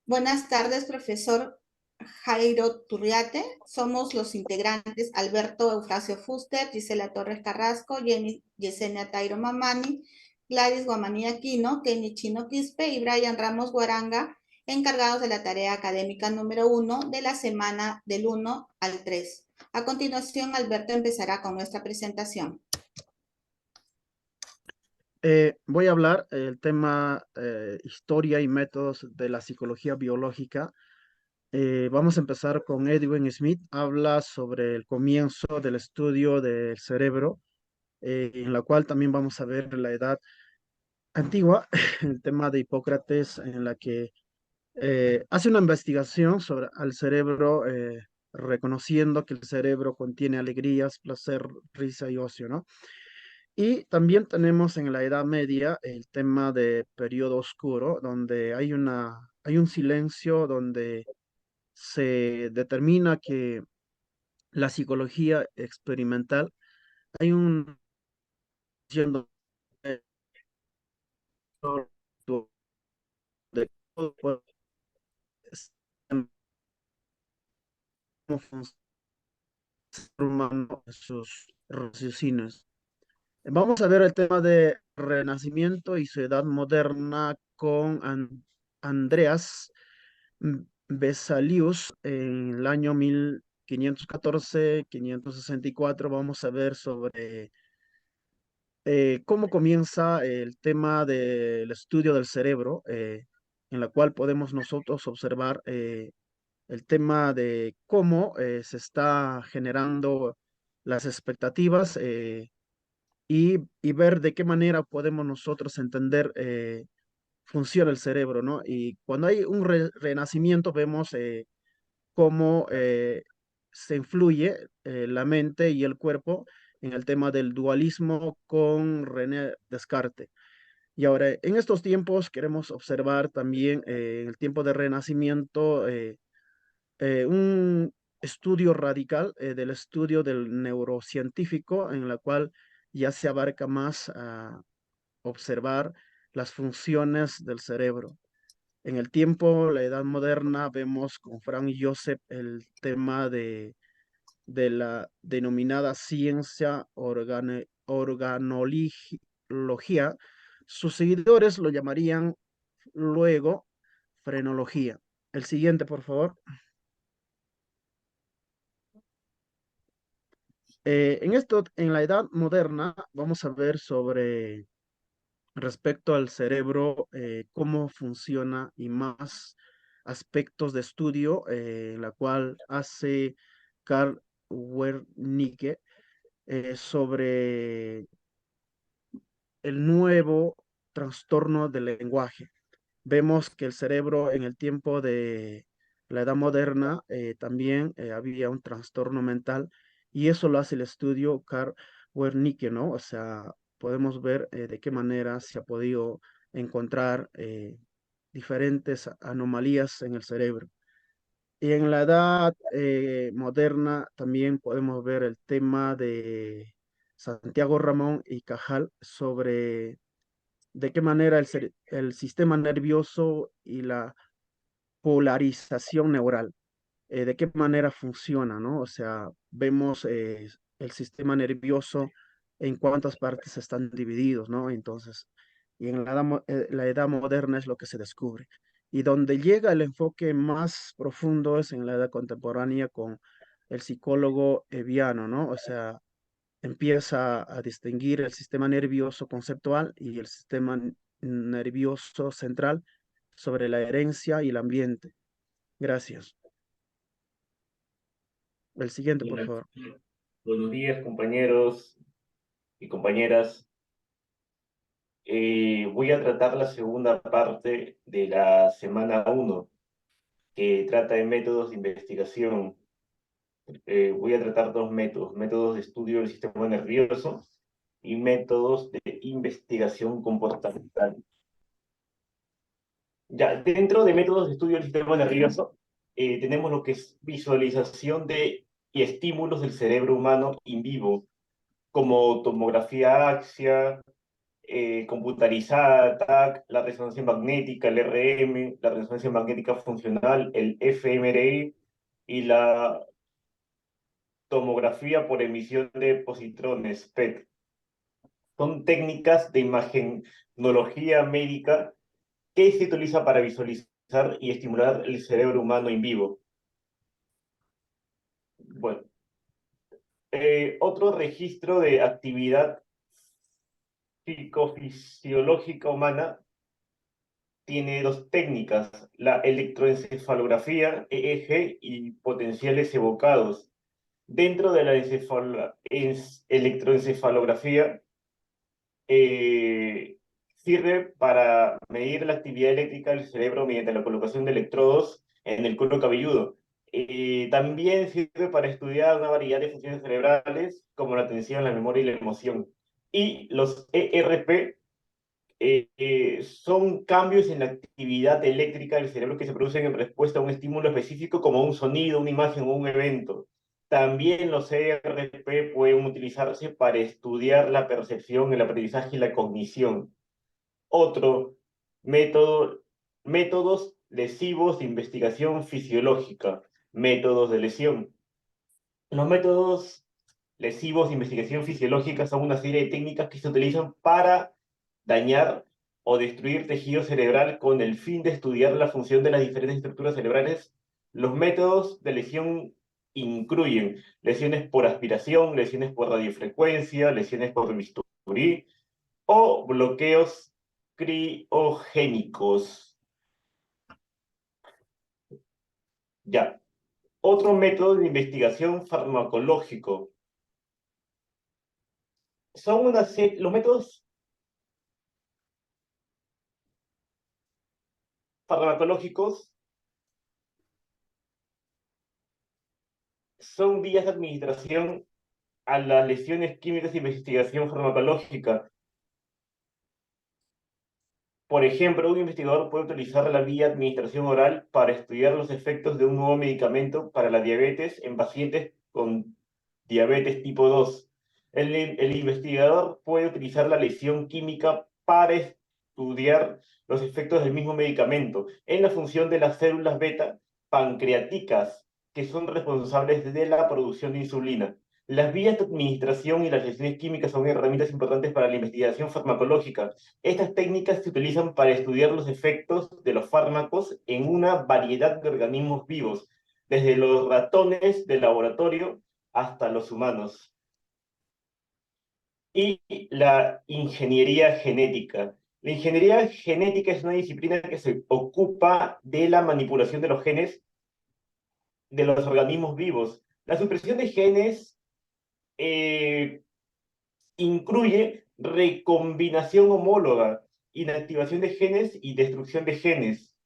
Buenas tardes, profesor Jairo Turriate. Somos los integrantes Alberto Eufrasio Fuster, Gisela Torres Carrasco, Jenny Yesenia Tairo Mamani, Gladys Guamaní Aquino, Kenny Chino Quispe y Brian Ramos Guaranga, encargados de la tarea académica número 1 de la semana del 1 al 3. A continuación, Alberto empezará con nuestra presentación. Voy a hablar el tema historia y métodos de la psicología biológica. Vamos a empezar con Edwin Smith. Habla sobre el comienzo del estudio del cerebro, en la cual también vamos a ver la edad antigua, el tema de Hipócrates, en la que hace una investigación sobre el cerebro, reconociendo que el cerebro contiene alegrías, placer, risa y ocio, ¿no? Y también tenemos en la Edad Media el tema de periodo oscuro, donde hay un silencio, donde se determina que la psicología experimental, hay un yendo de cómo forman sus raciocinios. Vamos a ver el tema de Renacimiento y su edad moderna con Andreas Vesalius en el año 1514-564. Vamos a ver sobre cómo comienza el tema del estudio del cerebro, en la cual podemos nosotros observar el tema de cómo se está generando las expectativas, y ver de qué manera podemos nosotros entender funciona el cerebro, ¿no? Y cuando hay un renacimiento vemos cómo se influye la mente y el cuerpo en el tema del dualismo con René Descartes. Y ahora, en estos tiempos queremos observar también en el tiempo de renacimiento un estudio radical del estudio del neurocientífico, en la cual ya se abarca más a observar las funciones del cerebro. En el tiempo, la edad moderna, vemos con Frank Joseph el tema de la denominada ciencia organología. Sus seguidores lo llamarían luego frenología. El siguiente, por favor. En la edad moderna, vamos a ver sobre respecto al cerebro, cómo funciona y más aspectos de estudio, en la cual hace Carl Wernicke sobre el nuevo trastorno del lenguaje. Vemos que el cerebro en el tiempo de la edad moderna también había un trastorno mental, y eso lo hace el estudio Carl Wernicke, ¿no? O sea, podemos ver de qué manera se ha podido encontrar diferentes anomalías en el cerebro. Y en la edad moderna también podemos ver el tema de Santiago Ramón y Cajal sobre de qué manera el sistema nervioso y la polarización neural, de qué manera funciona, ¿no? O sea, vemos el sistema nervioso en cuántas partes están divididos, ¿no? Entonces, y en la edad moderna es lo que se descubre. Y donde llega el enfoque más profundo es en la edad contemporánea con el psicólogo Eviano, ¿no? O sea, empieza a distinguir el sistema nervioso conceptual y el sistema nervioso central sobre la herencia y el ambiente. Gracias. El siguiente, por Buenos favor. buenos días, compañeros y compañeras. Voy a tratar la segunda parte de la semana 1, que trata de métodos de investigación. Voy a tratar dos métodos: métodos de estudio del sistema nervioso y métodos de investigación comportamental. Ya, dentro de métodos de estudio del sistema nervioso, tenemos lo que es visualización y estímulos del cerebro humano in vivo, como tomografía axia, computarizada, TAC, la resonancia magnética, el RM, la resonancia magnética funcional, el fMRI y la tomografía por emisión de positrones, PET. Son técnicas de imagenología médica que se utiliza para visualizar y estimular el cerebro humano en vivo. Bueno, otro registro de actividad psicofisiológica humana tiene dos técnicas, la electroencefalografía, EEG, y potenciales evocados. Dentro de la electroencefalografía, sirve para medir la actividad eléctrica del cerebro mediante la colocación de electrodos en el cuero cabelludo. También sirve para estudiar una variedad de funciones cerebrales como la atención, la memoria y la emoción. Y los ERP son cambios en la actividad eléctrica del cerebro que se producen en respuesta a un estímulo específico como un sonido, una imagen o un evento. También los ERP pueden utilizarse para estudiar la percepción, el aprendizaje y la cognición. Otro método, métodos lesivos de investigación fisiológica, métodos de lesión. Los métodos lesivos de investigación fisiológica son una serie de técnicas que se utilizan para dañar o destruir tejido cerebral con el fin de estudiar la función de las diferentes estructuras cerebrales. Los métodos de lesión incluyen lesiones por aspiración, lesiones por radiofrecuencia, lesiones por bisturí o bloqueos criogénicos. Ya. Otro método de investigación farmacológico. Son una serie, los métodos farmacológicos son vías de administración a las lesiones químicas de investigación farmacológica. Por ejemplo, un investigador puede utilizar la vía de administración oral para estudiar los efectos de un nuevo medicamento para la diabetes en pacientes con diabetes tipo 2. El investigador puede utilizar la lesión química para estudiar los efectos del mismo medicamento en la función de las células beta pancreáticas, que son responsables de la producción de insulina. Las vías de administración y las lesiones químicas son herramientas importantes para la investigación farmacológica. Estas técnicas se utilizan para estudiar los efectos de los fármacos en una variedad de organismos vivos, desde los ratones de laboratorio hasta los humanos. Y la ingeniería genética. La ingeniería genética es una disciplina que se ocupa de la manipulación de los genes de los organismos vivos. La supresión de genes incluye recombinación homóloga, inactivación de genes y destrucción de genes.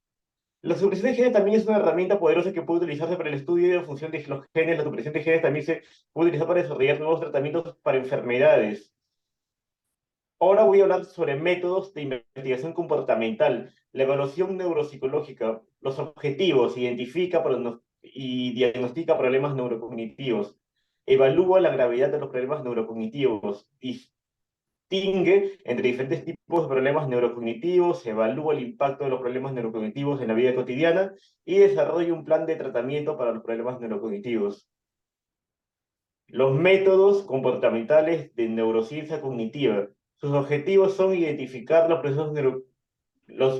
La supresión de genes también es una herramienta poderosa que puede utilizarse para el estudio de la función de los genes. La supresión de genes también se puede utilizar para desarrollar nuevos tratamientos para enfermedades. Ahora voy a hablar sobre métodos de investigación comportamental, la evaluación neuropsicológica, los objetivos, identifica y diagnostica problemas neurocognitivos, evalúa la gravedad de los problemas neurocognitivos, distingue entre diferentes tipos de problemas neurocognitivos, evalúa el impacto de los problemas neurocognitivos en la vida cotidiana y desarrolla un plan de tratamiento para los problemas neurocognitivos. Los métodos comportamentales de neurociencia cognitiva. Sus objetivos son identificar los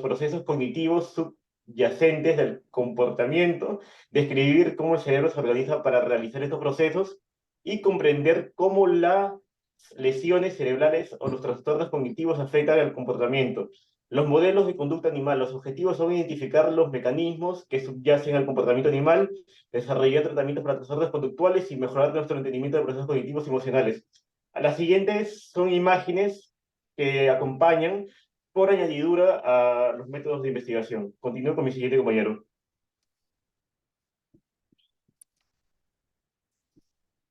procesos cognitivos subyacentes del comportamiento, describir cómo el cerebro se organiza para realizar estos procesos y comprender cómo las lesiones cerebrales o los trastornos cognitivos afectan al comportamiento. Los modelos de conducta animal. Los objetivos son identificar los mecanismos que subyacen al comportamiento animal, desarrollar tratamientos para trastornos conductuales y mejorar nuestro entendimiento de procesos cognitivos y emocionales. Las siguientes son imágenes que acompañan por añadidura a los métodos de investigación. Continúo con mi siguiente compañero.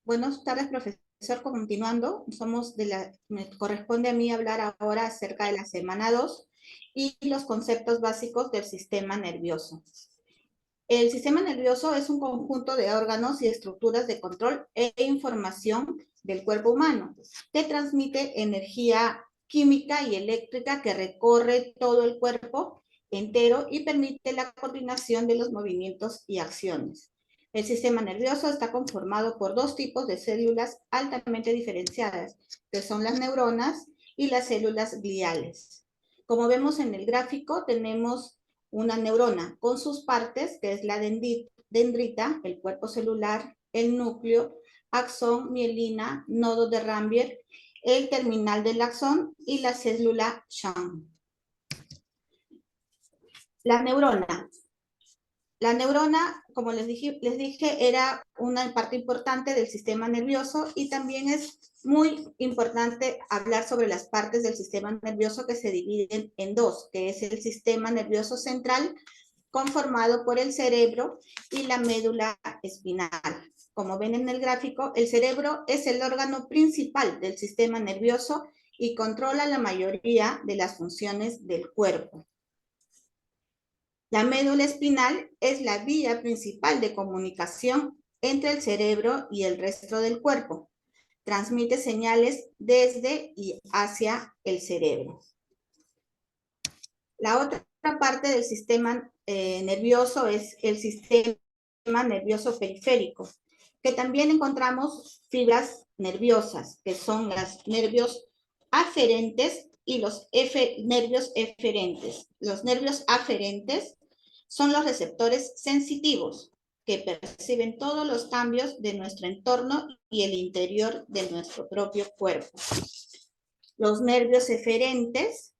Buenas tardes, profesor. Continuando, me corresponde a mí hablar ahora acerca de la semana 2 y los conceptos básicos del sistema nervioso. El sistema nervioso es un conjunto de órganos y estructuras de control e información del cuerpo humano que transmite energía química y eléctrica que recorre todo el cuerpo entero y permite la coordinación de los movimientos y acciones. El sistema nervioso está conformado por dos tipos de células altamente diferenciadas, que son las neuronas y las células gliales. Como vemos en el gráfico, tenemos una neurona con sus partes, que es la dendrita, el cuerpo celular, el núcleo, axón, mielina, nodo de Rambier, el terminal del axón y la célula Schwann. La neurona. La neurona, como les dije, era una parte importante del sistema nervioso y también es muy importante hablar sobre las partes del sistema nervioso que se dividen en dos, que es el sistema nervioso central, conformado por el cerebro y la médula espinal. Como ven en el gráfico, el cerebro es el órgano principal del sistema nervioso y controla la mayoría de las funciones del cuerpo. La médula espinal es la vía principal de comunicación entre el cerebro y el resto del cuerpo. Transmite señales desde y hacia el cerebro. La otra parte del sistema nervioso es el sistema nervioso periférico, que también encontramos fibras nerviosas, que son los nervios aferentes y los nervios eferentes. Los nervios aferentes son los receptores sensitivos que perciben todos los cambios de nuestro entorno y el interior de nuestro propio cuerpo. Los nervios eferentes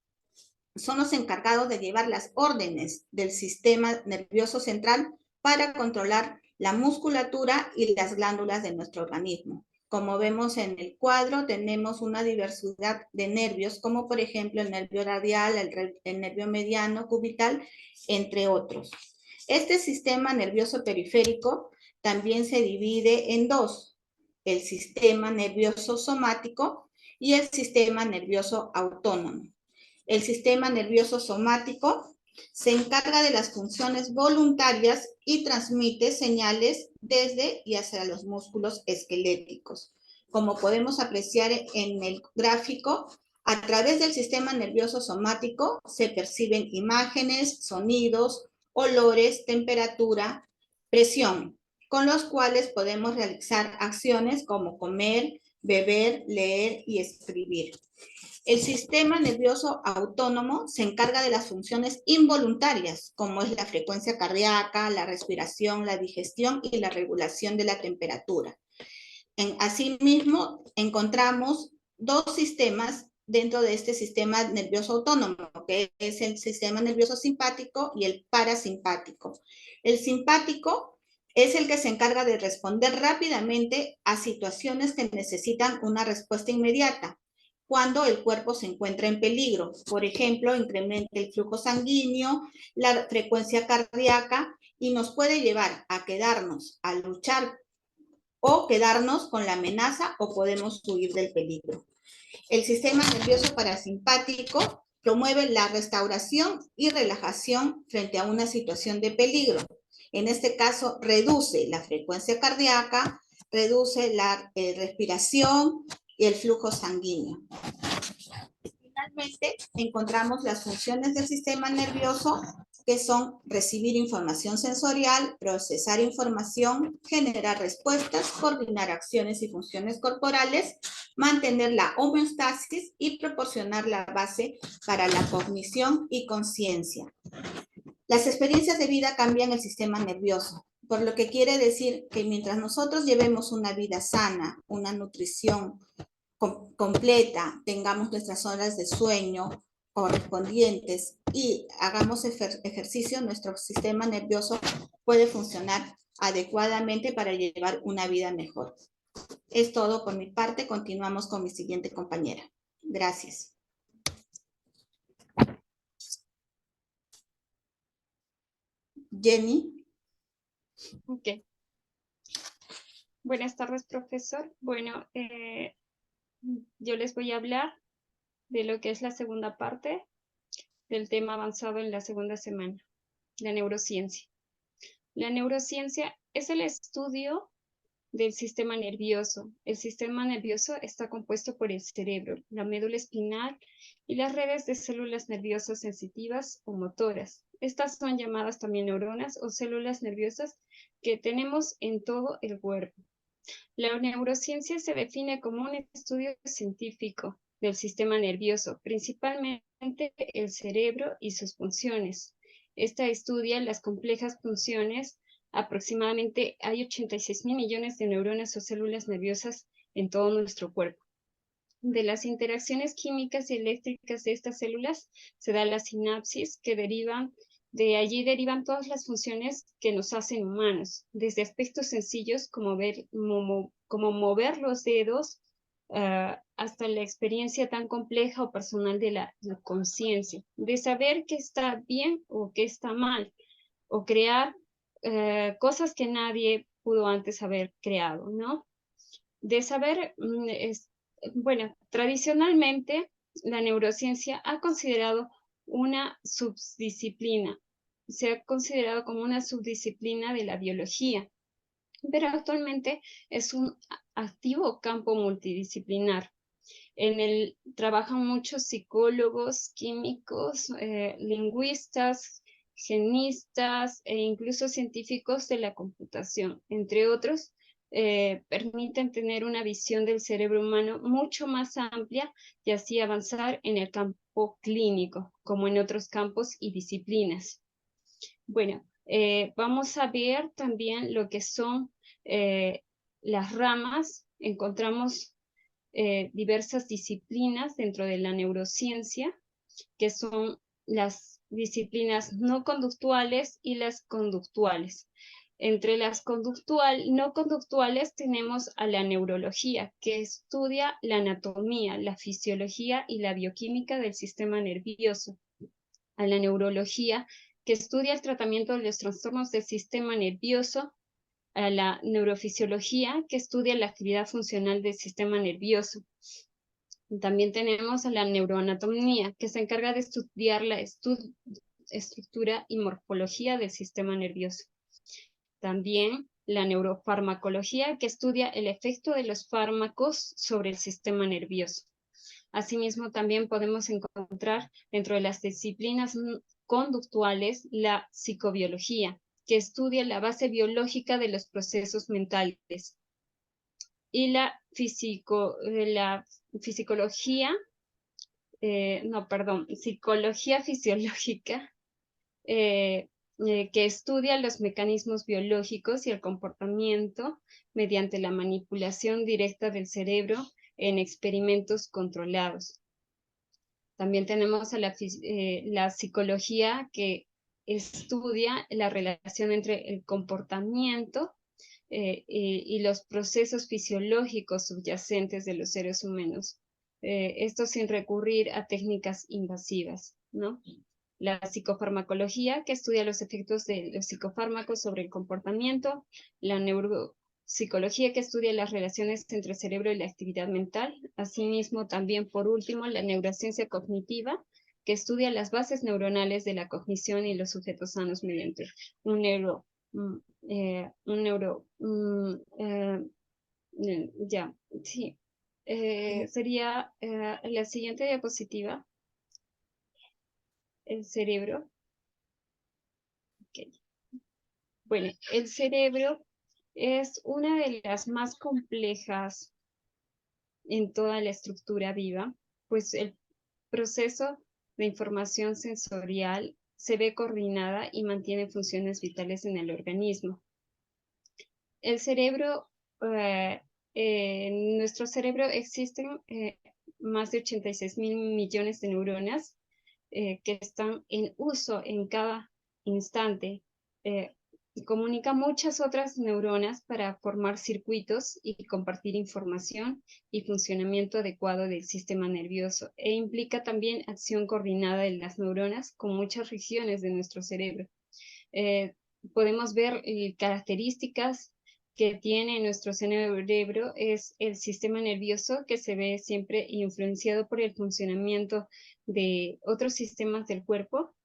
son los encargados de llevar las órdenes del sistema nervioso central para controlar la musculatura y las glándulas de nuestro organismo. Como vemos en el cuadro, tenemos una diversidad de nervios, como por ejemplo el nervio radial, el nervio mediano, cubital, entre otros. Este sistema nervioso periférico también se divide en dos: el sistema nervioso somático y el sistema nervioso autónomo. El sistema nervioso somático se encarga de las funciones voluntarias y transmite señales desde y hacia los músculos esqueléticos. Como podemos apreciar en el gráfico, a través del sistema nervioso somático se perciben imágenes, sonidos, olores, temperatura, presión, con los cuales podemos realizar acciones como comer, beber, leer y escribir. El sistema nervioso autónomo se encarga de las funciones involuntarias, como es la frecuencia cardíaca, la respiración, la digestión y la regulación de la temperatura. Asimismo, encontramos dos sistemas dentro de este sistema nervioso autónomo, que es el sistema nervioso simpático y el parasimpático. El simpático es el que se encarga de responder rápidamente a situaciones que necesitan una respuesta inmediata cuando el cuerpo se encuentra en peligro. Por ejemplo, incrementa el flujo sanguíneo, la frecuencia cardíaca, y nos puede llevar a quedarnos, a luchar o quedarnos con la amenaza, o podemos huir del peligro. El sistema nervioso parasimpático promueve la restauración y relajación frente a una situación de peligro. En este caso, reduce la frecuencia cardíaca, reduce la respiración y el flujo sanguíneo. Finalmente, encontramos las funciones del sistema nervioso, que son recibir información sensorial, procesar información, generar respuestas, coordinar acciones y funciones corporales, mantener la homeostasis y proporcionar la base para la cognición y conciencia. Las experiencias de vida cambian el sistema nervioso, por lo que quiere decir que mientras nosotros llevemos una vida sana, una nutrición completa, tengamos nuestras horas de sueño correspondientes y hagamos ejercicio, nuestro sistema nervioso puede funcionar adecuadamente para llevar una vida mejor. Es todo por mi parte. Continuamos con mi siguiente compañera. Gracias. Jenny. Ok. Buenas tardes, profesor. Bueno, yo les voy a hablar de lo que es la segunda parte del tema avanzado en la segunda semana, la neurociencia. La neurociencia es el estudio del sistema nervioso. El sistema nervioso está compuesto por el cerebro, la médula espinal y las redes de células nerviosas sensitivas o motoras. Estas son llamadas también neuronas o células nerviosas que tenemos en todo el cuerpo. La neurociencia se define como un estudio científico del sistema nervioso, principalmente el cerebro y sus funciones. Esta estudia las complejas funciones. Aproximadamente hay 86.000 millones de neuronas o células nerviosas en todo nuestro cuerpo. De las interacciones químicas y eléctricas de estas células se da la sinapsis, que de allí derivan todas las funciones que nos hacen humanos, desde aspectos sencillos como mover los dedos, hasta la experiencia tan compleja o personal de la conciencia, de saber qué está bien o qué está mal, o crear cosas que nadie pudo antes haber creado, ¿no? De saber, bueno, tradicionalmente la neurociencia ha considerado una subdisciplina, se ha considerado como una subdisciplina de la biología, pero actualmente es un activo campo multidisciplinar. En él trabajan muchos psicólogos, químicos, lingüistas, genistas e incluso científicos de la computación, entre otros. Permiten tener una visión del cerebro humano mucho más amplia y así avanzar en el campo clínico, como en otros campos y disciplinas. Bueno, vamos a ver también lo que son las ramas. Encontramos diversas disciplinas dentro de la neurociencia, que son las disciplinas no conductuales y las conductuales. Entre las no conductuales tenemos a la neurología, que estudia la anatomía, la fisiología y la bioquímica del sistema nervioso. A la neurología, que estudia el tratamiento de los trastornos del sistema nervioso. A la neurofisiología, que estudia la actividad funcional del sistema nervioso. También tenemos a la neuroanatomía, que se encarga de estudiar la estructura y morfología del sistema nervioso. También la neurofarmacología, que estudia el efecto de los fármacos sobre el sistema nervioso. Asimismo, también podemos encontrar dentro de las disciplinas conductuales la psicobiología, que estudia la base biológica de los procesos mentales. Y la psicología fisiológica, que estudia los mecanismos biológicos y el comportamiento mediante la manipulación directa del cerebro en experimentos controlados. También tenemos a la psicología, que estudia la relación entre el comportamiento y los procesos fisiológicos subyacentes de los seres humanos. Esto sin recurrir a técnicas invasivas, ¿no? La psicofarmacología, que estudia los efectos de los psicofármacos sobre el comportamiento. La neuropsicología, que estudia las relaciones entre el cerebro y la actividad mental. Asimismo, también por último, la neurociencia cognitiva, que estudia las bases neuronales de la cognición y los sujetos sanos mediante sería la siguiente diapositiva, el cerebro. Okay. Bueno, el cerebro es una de las más complejas en toda la estructura viva, pues el proceso de información sensorial se ve coordinada y mantiene funciones vitales en el organismo. El cerebro, en nuestro cerebro existen más de 86.000 millones de neuronas que están en uso en cada instante. Comunica muchas otras neuronas para formar circuitos y compartir información y funcionamiento adecuado del sistema nervioso, e implica también acción coordinada de las neuronas con muchas regiones de nuestro cerebro. Podemos ver características que tiene nuestro cerebro. Es el sistema nervioso, que se ve siempre influenciado por el funcionamiento de otros sistemas del cuerpo,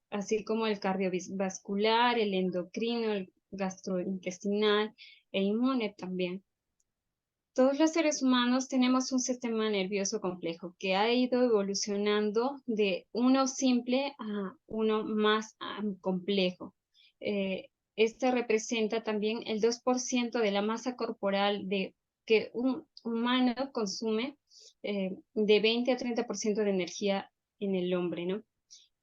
así como el cardiovascular, el endocrino, el gastrointestinal, e inmune también. Todos los seres humanos tenemos un sistema nervioso complejo que ha ido evolucionando de uno simple a uno más complejo. Este representa también el 2% de la masa corporal que un humano consume, de 20 a 30% de energía en el hombre, ¿no?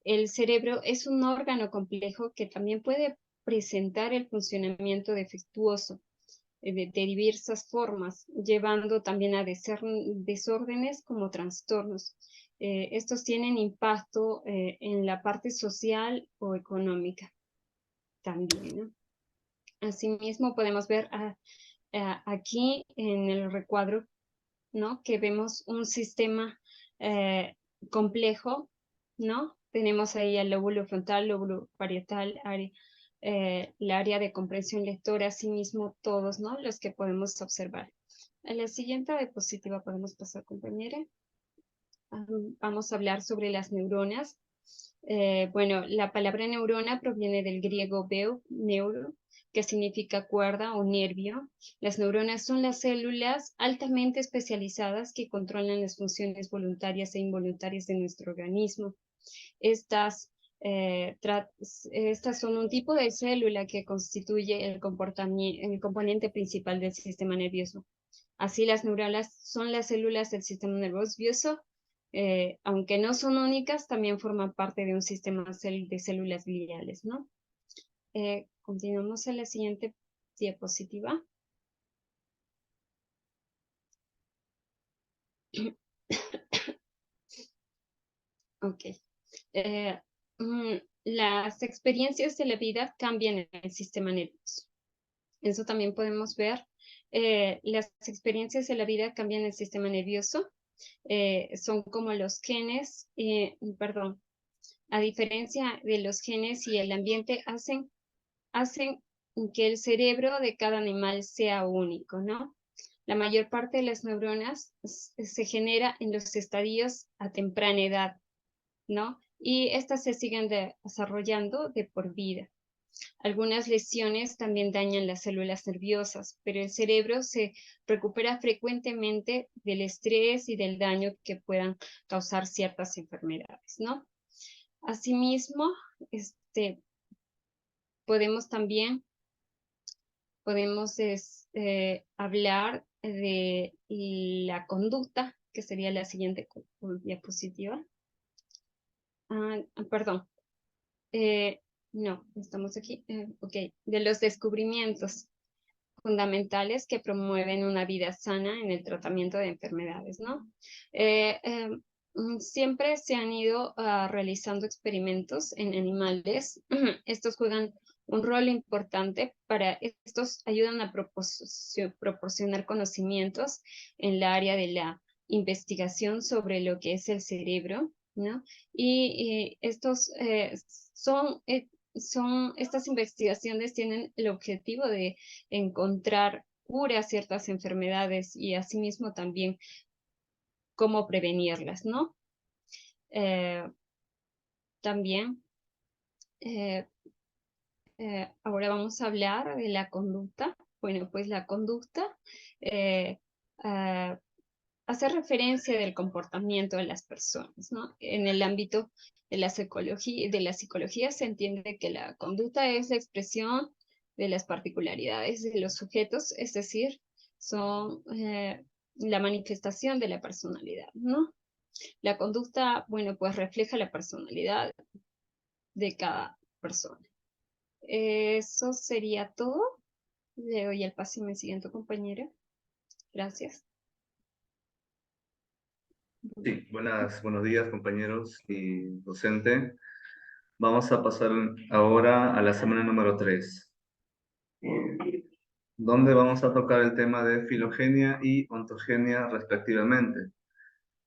El cerebro es un órgano complejo que también puede presentar el funcionamiento defectuoso de diversas formas, llevando también a desórdenes como trastornos. Estos tienen impacto en la parte social o económica también, ¿no? Asimismo, podemos ver aquí en el recuadro, ¿no?, que vemos un sistema complejo, ¿no? Tenemos ahí el lóbulo frontal, lóbulo parietal, la área de comprensión lectora, asimismo todos, ¿no?, los que podemos observar. En la siguiente diapositiva podemos pasar, compañera. Vamos a hablar sobre las neuronas. Bueno, la palabra neurona proviene del griego neuro, que significa cuerda o nervio. Las neuronas son las células altamente especializadas que controlan las funciones voluntarias e involuntarias de nuestro organismo. Estas son un tipo de célula que constituye el componente principal del sistema nervioso. Así, las neuronas son las células del sistema nervioso, aunque no son únicas, también forman parte de un sistema de células gliales, ¿no? Continuamos a la siguiente diapositiva. Ok. Las experiencias de la vida cambian en el sistema nervioso. Eso también podemos ver. Las experiencias de la vida cambian el sistema nervioso. Son como los genes, perdón, a diferencia de los genes y el ambiente, hacen que el cerebro de cada animal sea único, ¿no? La mayor parte de las neuronas se genera en los estadios a temprana edad, ¿no? Y estas se siguen desarrollando de por vida. Algunas lesiones también dañan las células nerviosas, pero el cerebro se recupera frecuentemente del estrés y del daño que puedan causar ciertas enfermedades, ¿no? Asimismo, podemos también hablar de la conducta, que sería la siguiente diapositiva. Perdón. No, estamos aquí. Ok, de los descubrimientos fundamentales que promueven una vida sana en el tratamiento de enfermedades, ¿no? Siempre se han ido realizando experimentos en animales. Estos juegan un rol importante estos ayudan a proporcionar conocimientos en la área de la investigación sobre lo que es el cerebro, ¿no? Y estas investigaciones tienen el objetivo de encontrar cura a ciertas enfermedades y asimismo también cómo prevenirlas, ¿no? También ahora vamos a hablar de la conducta. Bueno, pues la conducta hace referencia del comportamiento de las personas, ¿no? En el ámbito de la psicología se entiende que la conducta es la expresión de las particularidades de los sujetos, es decir, son la manifestación de la personalidad, ¿no? La conducta, bueno, pues refleja la personalidad de cada persona. Eso sería todo. Le doy el paso a mi siguiente compañera. Gracias. Sí, buenos días, compañeros y docente. Vamos a pasar ahora a la semana número 3, donde vamos a tocar el tema de filogenia y ontogenia respectivamente.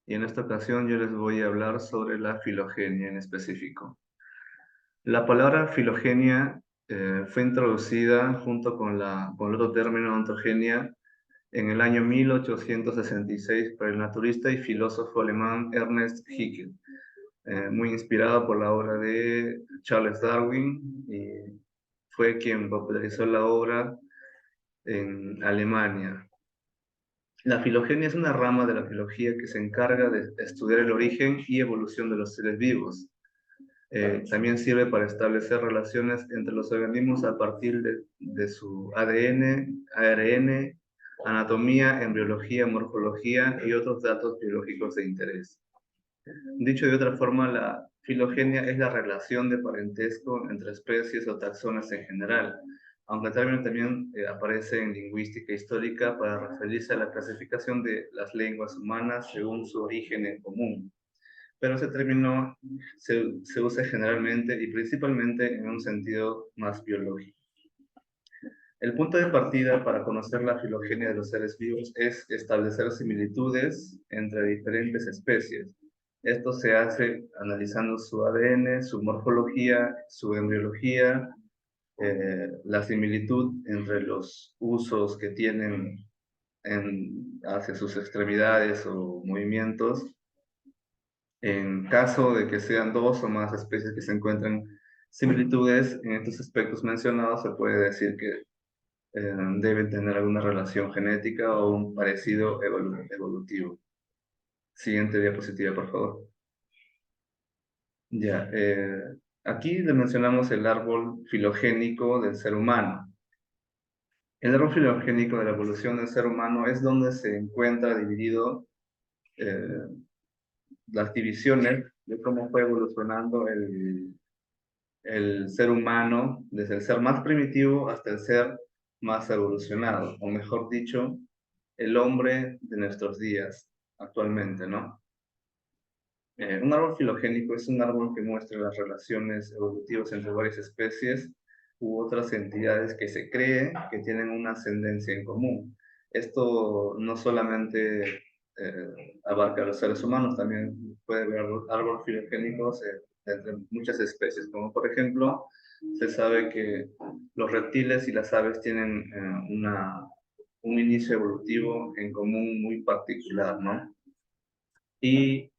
Y en esta ocasión yo les voy a hablar sobre la filogenia en específico. La palabra filogenia fue introducida junto con el otro término ontogenia en el año 1866 por el naturalista y filósofo alemán Ernest Haeckel, muy inspirado por la obra de Charles Darwin, y fue quien popularizó la obra en Alemania. La filogenia es una rama de la biología que se encarga de estudiar el origen y evolución de los seres vivos. También sirve para establecer relaciones entre los organismos a partir de su ADN, ARN, anatomía, embriología, morfología y otros datos biológicos de interés. Dicho de otra forma, la filogenia es la relación de parentesco entre especies o taxones en general, aunque el término también aparece en lingüística histórica para referirse a la clasificación de las lenguas humanas según su origen en común. Pero ese término se usa generalmente y principalmente en un sentido más biológico. El punto de partida para conocer la filogenia de los seres vivos es establecer similitudes entre diferentes especies. Esto se hace analizando su ADN, su morfología, su embriología, la similitud entre los usos que tienen hacia sus extremidades o movimientos. En caso de que sean dos o más especies que se encuentran similitudes en estos aspectos mencionados, se puede decir que deben tener alguna relación genética o un parecido evolutivo. Siguiente diapositiva, por favor. Ya, aquí le mencionamos el árbol filogénico del ser humano. El árbol filogénico de la evolución del ser humano es donde se encuentra dividido las divisiones de cómo fue evolucionando el ser humano, desde el ser más primitivo hasta el ser más evolucionado, o mejor dicho, el hombre de nuestros días actualmente, ¿no? Un árbol filogénico es un árbol que muestra las relaciones evolutivas entre varias especies u otras entidades que se cree que tienen una ascendencia en común. Esto no solamente abarca a los seres humanos, también puede haber árboles filogénicos entre muchas especies, como por ejemplo, se sabe que los reptiles y las aves tienen un inicio evolutivo en común muy particular, ¿no? Y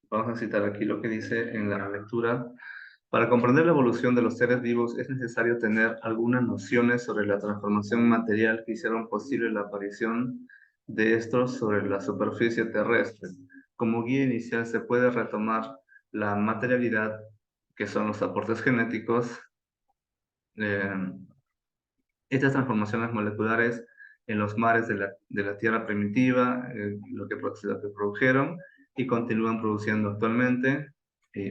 vamos a citar aquí lo que dice en la lectura. Para comprender la evolución de los seres vivos es necesario tener algunas nociones sobre la transformación material que hicieron posible la aparición de estos sobre la superficie terrestre. Como guía inicial se puede retomar la materialidad, que son los aportes genéticos, estas transformaciones moleculares en los mares de la Tierra primitiva, lo que produjeron y continúan produciendo actualmente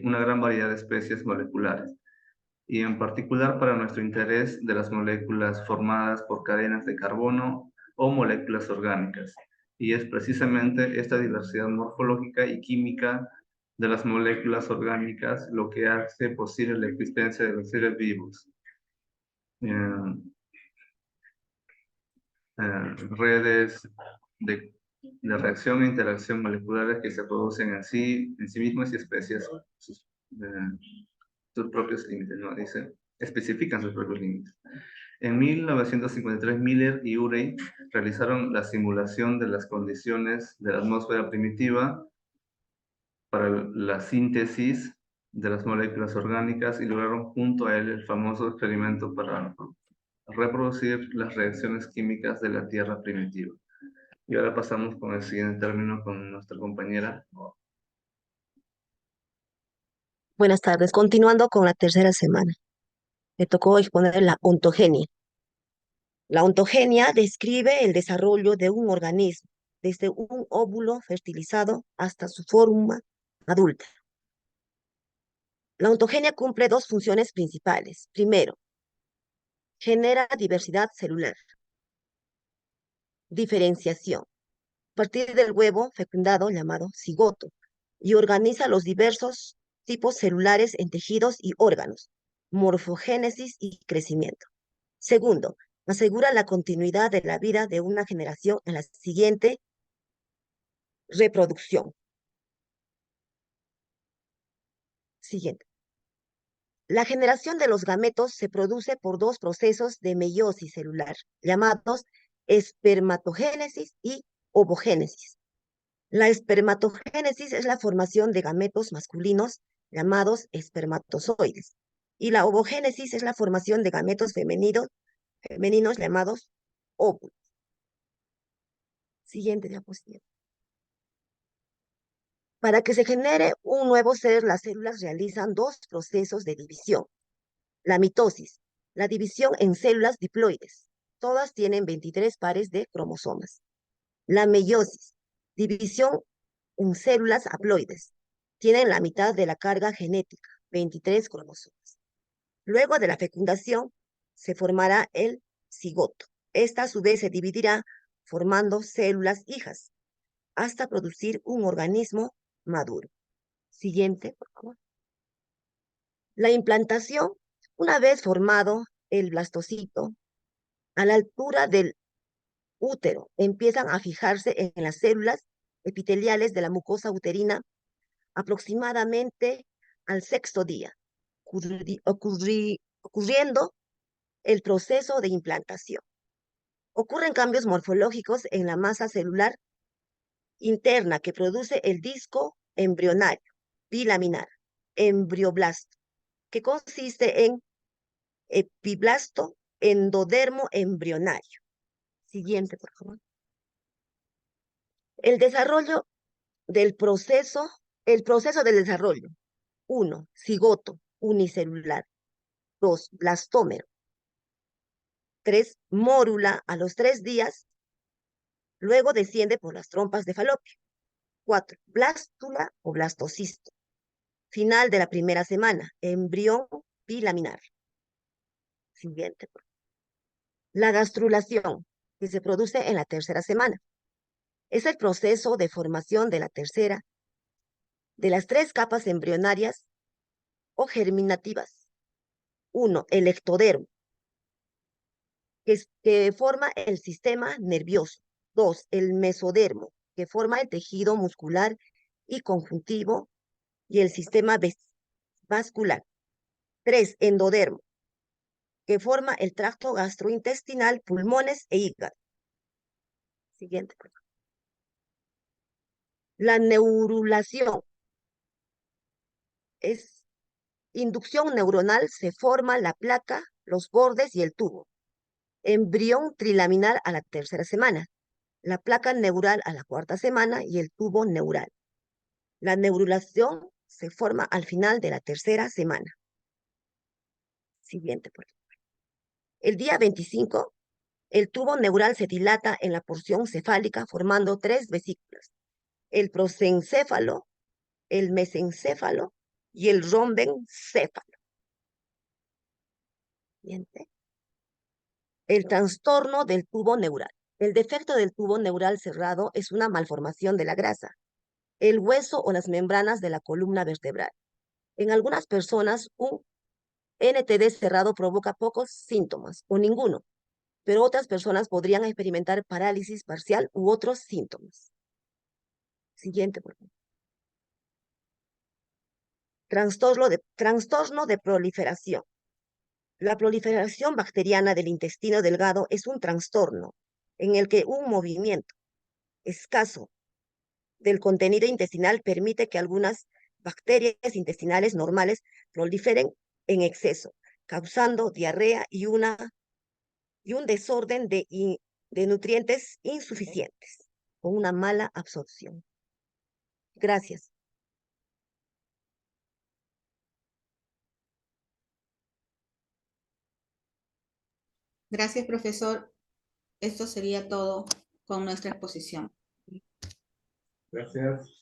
una gran variedad de especies moleculares. Y en particular para nuestro interés de las moléculas formadas por cadenas de carbono o moléculas orgánicas. Y es precisamente esta diversidad morfológica y química de las moléculas orgánicas lo que hace posible la existencia de los seres vivos. Redes de reacción e interacción moleculares que se producen en sí mismas y especies sus propios límites, ¿no? Dice, especifican sus propios límites. En 1953, Miller y Urey realizaron la simulación de las condiciones de la atmósfera primitiva para la síntesis de las moléculas orgánicas y lograron junto a él el famoso experimento para reproducir las reacciones químicas de la Tierra primitiva. Y ahora pasamos con el siguiente término con nuestra compañera. Buenas tardes. Continuando con la tercera semana. Me tocó exponer la ontogenia. La ontogenia describe el desarrollo de un organismo desde un óvulo fertilizado hasta su forma adulta. La ontogenia cumple dos funciones principales. Primero, genera diversidad celular. Diferenciación. A partir del huevo fecundado llamado cigoto y organiza los diversos tipos celulares en tejidos y órganos. Morfogénesis y crecimiento. Segundo, asegura la continuidad de la vida de una generación en la siguiente reproducción. Siguiente. La generación de los gametos se produce por dos procesos de meiosis celular, llamados espermatogénesis y ovogénesis. La espermatogénesis es la formación de gametos masculinos, llamados espermatozoides. Y la ovogénesis es la formación de gametos femeninos llamados óvulos. Siguiente diapositiva. Para que se genere un nuevo ser, las células realizan dos procesos de división. La mitosis, la división en células diploides. Todas tienen 23 pares de cromosomas. La meiosis, división en células haploides. Tienen la mitad de la carga genética, 23 cromosomas. Luego de la fecundación, se formará el cigoto. Esta a su vez se dividirá formando células hijas hasta producir un organismo maduro. Siguiente, por favor. La implantación, una vez formado el blastocito, a la altura del útero, empiezan a fijarse en las células epiteliales de la mucosa uterina aproximadamente al 6º día, ocurriendo el proceso de implantación. Ocurren cambios morfológicos en la masa celular interna que produce el disco embrionario bilaminar, embrioblasto, que consiste en epiblasto, endodermo embrionario. Siguiente, por favor. El desarrollo del proceso, el proceso del desarrollo. 1. Cigoto unicelular. 2. Blastómero. 3. Mórula a los 3 días. Luego desciende por las trompas de Falopio. 4. Blástula o blastocisto. Final de la primera semana. Embrión bilaminar. Siguiente. La gastrulación, que se produce en la 3ª semana. Es el proceso de formación de la tercera de las 3 capas embrionarias o germinativas. 1. El ectodermo, que forma el sistema nervioso. 2. El mesodermo, que forma el tejido muscular y conjuntivo y el sistema vascular. 3. Endodermo, que forma el tracto gastrointestinal, pulmones e hígado. Siguiente, por favor. La neurulación es inducción neuronal, se forma la placa, los bordes y el tubo. Embrión trilaminar a la 3ª semana, la placa neural a la 4ª semana y el tubo neural. La neurulación se forma al final de la 3ª semana. Siguiente, por favor. El día 25, el tubo neural se dilata en la porción cefálica formando 3 vesículas. El prosencéfalo, el mesencéfalo y el rombencéfalo. Siguiente. El trastorno del tubo neural. El defecto del tubo neural cerrado es una malformación de la grasa, el hueso o las membranas de la columna vertebral. En algunas personas, un NTD cerrado provoca pocos síntomas o ninguno, pero otras personas podrían experimentar parálisis parcial u otros síntomas. Siguiente, por favor. Trastorno de proliferación. La proliferación bacteriana del intestino delgado es un trastorno en el que un movimiento escaso del contenido intestinal permite que algunas bacterias intestinales normales proliferen en exceso, causando diarrea y un desorden de nutrientes insuficientes, con una mala absorción. Gracias. Gracias, profesor. Esto sería todo con nuestra exposición. Gracias.